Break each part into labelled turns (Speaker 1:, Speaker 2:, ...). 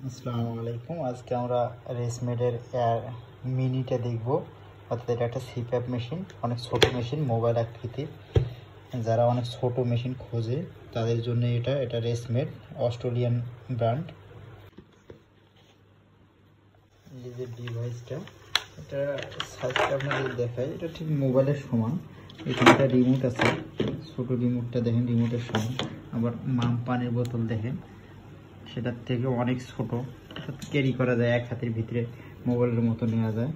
Speaker 1: আসসালামু আলাইকুম। আজকে আমরা রেসমেডের এয়ার মিনিটা দেখব। অর্থাৎ এটা একটা সিপ্যাপ মেশিন, অনেক ছোট মেশিন, মোবাইল আকৃতির। যারা অনেক ছোট মেশিন খোঁজে তাদের জন্য এটা রেসমেড, অস্ট্রেলিয়ান ব্র্যান্ড। এই যে ডিভাইসটা, এটা সাইজটা আপনাদের দেখায়, এটা ঠিক মোবাইলের সমান। এখানে একটা রিমোট আছে, ছোট রিমোটটা দেখেন, রিমোটের সমান। আবার পানির বোতল দেখেন, সেটার থেকে অনেক ছোট, ক্যারি করা যায়, এক হাতের ভিতরে মোবাইলের মতো নেওয়া যায়।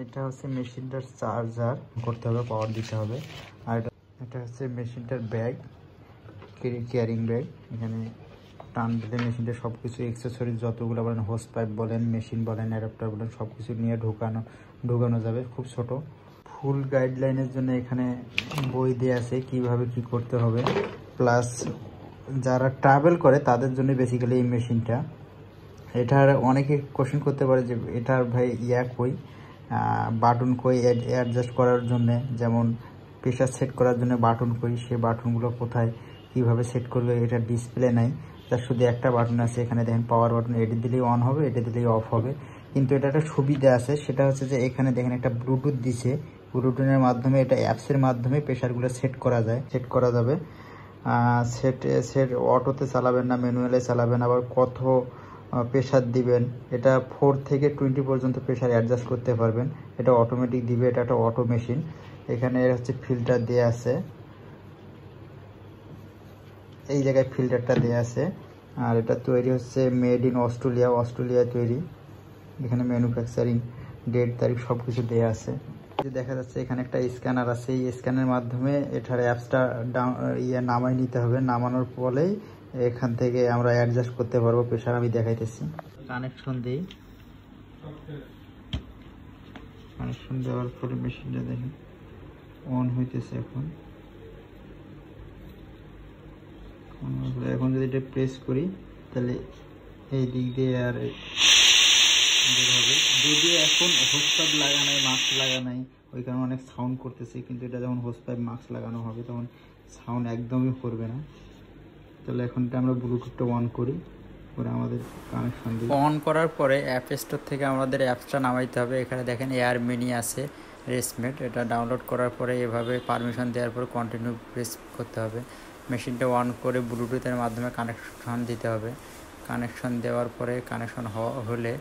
Speaker 1: এটা হচ্ছে মেশিনটার চার্জার করতে হবে, পাওয়ার দিতে হবে। আর এটা হচ্ছে মেশিনটার ব্যাগ, ক্যারিং ব্যাগ। এখানে টান দিলে মেশিনটা সব কিছু অ্যাক্সেসরিজ যতগুলো বলেন, হোস পাইপ বলেন, মেশিন বলেন, অ্যাডাপ্টার বলেন, সব কিছু নিয়ে ঢোকানো যাবে। খুব ছোট। ফুল গাইডলাইনের জন্য এখানে বই দেওয়া আছে কিভাবে কি করতে হবে। প্লাস যারা ট্রাভেল করে তাদের জন্য বেসিক্যালি এই মেশিনটা। এটার অনেকে কোশ্চেন করতে পারে যে এটার ভাই কই, বাটন কই অ্যাডজাস্ট করার জন্য, যেমন প্রেশার সেট করার জন্য বাটন কই, সেই বাটনগুলো কোথায়, কিভাবে সেট করবে। এটা ডিসপ্লে নাই, তার শুধু একটা বাটন আছে। এখানে দেখেন পাওয়ার বাটন, এটি দিলেই অন হবে, এটি দিলেই অফ হবে। কিন্তু এটা একটা সুবিধা আছে, সেটা হচ্ছে যে এখানে দেখেন একটা ব্লুটুথ দিছে। ব্লুটুথের মাধ্যমে, এটা অ্যাপসের মাধ্যমে প্রেশারগুলো সেট করা যাবে। সেট অটোতে চালাবেন না, ম্যানুয়ালে চালাবেন, আবার কত প্রেশার দিবেন, এটা 4 থেকে 20 পর্যন্ত প্রেশার অ্যাডজাস্ট করতে পারবেন। এটা অটোমেটিক দিবে, এটা একটা অটো মেশিন। এখানে হচ্ছে ফিল্টার দেওয়া আছে, এই জায়গায় ফিল্টারটা দেওয়া আছে। আর এটা তৈরি হচ্ছে মেড ইন অস্ট্রেলিয়া তৈরি। এখানে ম্যানুফ্যাকচারিং ডেট, তারিখ সব কিছু দেওয়া আছে। দেখা যাচ্ছে এখানে একটা স্ক্যানার আছে, এই স্ক্যানের মাধ্যমে এটার অ্যাপসটা নামাই নিতে হবে। নামানোর পরেই এখান থেকে আমরা অ্যাডজাস্ট করতে পারবো প্রেশার। আমি দেখাইতেছি, কানেকশন দেওয়ার পরে মেশিনটা দেখেন অন হইতেছে। এখন যদি এটা প্রেস করি তাহলে এই দিক দিয়ে আর বের হবে। যদিও এখন হোস পাইপ লাগা নাই, মাস্ক লাগা নাই, ওই কারণে অনেক সাউন্ড করতেছে। কিন্তু এটা যখন হোস পাইপ মাস্ক লাগানো হবে তখন সাউন্ড একদমই করবে না। তাহলে এখন আমরা ব্লুটুথটা অন করি, পরে আমাদের কানেকশন দিই। অন করার পরে অ্যাপ স্টোর থেকে আমাদের অ্যাপসটা নামাইতে হবে। এখানে দেখেন এয়ার মিনি আছে, রেসমেড। এটা ডাউনলোড করার পরে এভাবে পারমিশন দেওয়ার পরে কন্টিনিউ প্রেস করতে হবে। মেশিনটা অন করে ব্লুটুথের মাধ্যমে কানেকশন দিতে হবে। কানেকশন দেওয়ার পরে কানেকশন হলে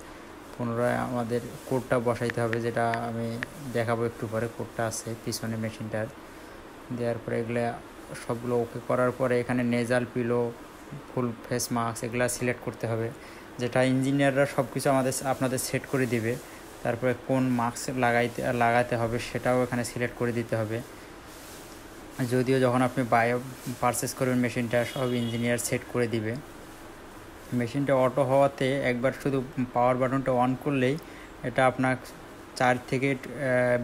Speaker 1: পুনরায় আমাদের কোডটা বসাইতে হবে, যেটা আমি দেখাবো একটু পরে। কোডটা আছে পিছনে মেশিনটার। দেওয়ার পরে এগুলো সবগুলো ওকে করার পরে এখানে nasal pillow, full face mask এগুলো সিলেক্ট করতে হবে, যেটা ইঞ্জিনিয়াররা সব কিছু আপনাদের সেট করে দিবে। তারপরে কোন মাস্ক লাগাতে হবে সেটাও এখানে সিলেক্ট করে দিতে হবে। যদিও যখন আপনি পারচেস করবেন মেশিনটা সব ইঞ্জিনিয়ার সেট করে দিবে। মেশিনটা অটো হওয়াতে একবার শুধু পাওয়ার বাটনটা অন করলেই এটা আপনার 4 থেকে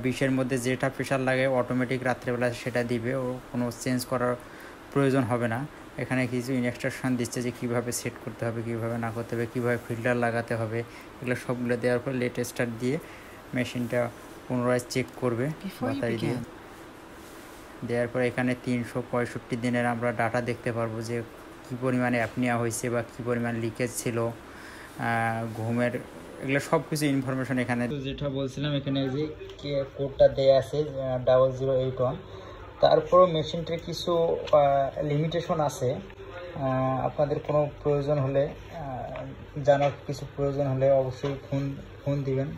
Speaker 1: 20-এর মধ্যে যেটা প্রেশার লাগে অটোমেটিক রাত্রেবেলা সেটা দিবে, ও কোনো চেঞ্জ করার প্রয়োজন হবে না। এখানে কিছু ইনস্ট্রাকশন দিচ্ছে যে কীভাবে সেট করতে হবে, কীভাবে না করতে হবে, কীভাবে ফিল্টার লাগাতে হবে। এগুলো সবগুলো দেওয়ার পর লেটেস্ট স্টার্ট দিয়ে মেশিনটা পুনরায় চেক করবে বাতারি দিয়ে। দেওয়ার পর এখানে 365 দিনের আমরা ডাটা দেখতে পারবো যে কী পরিমাণে অ্যাপনিয়া হয়েছে বা কী পরিমাণ লিকেজ ছিল, ঘুমের, এগুলো সব কিছু ইনফরমেশন এখানে। যেটা বলছিলাম, এখানে যে কোডটা দেওয়া আছে 0081। তারপরও মেশিনটার কিছু লিমিটেশন আছে। আপনাদের কোনো প্রয়োজন হলে, জানার কিছু প্রয়োজন হলে অবশ্যই ফোন দিবেন।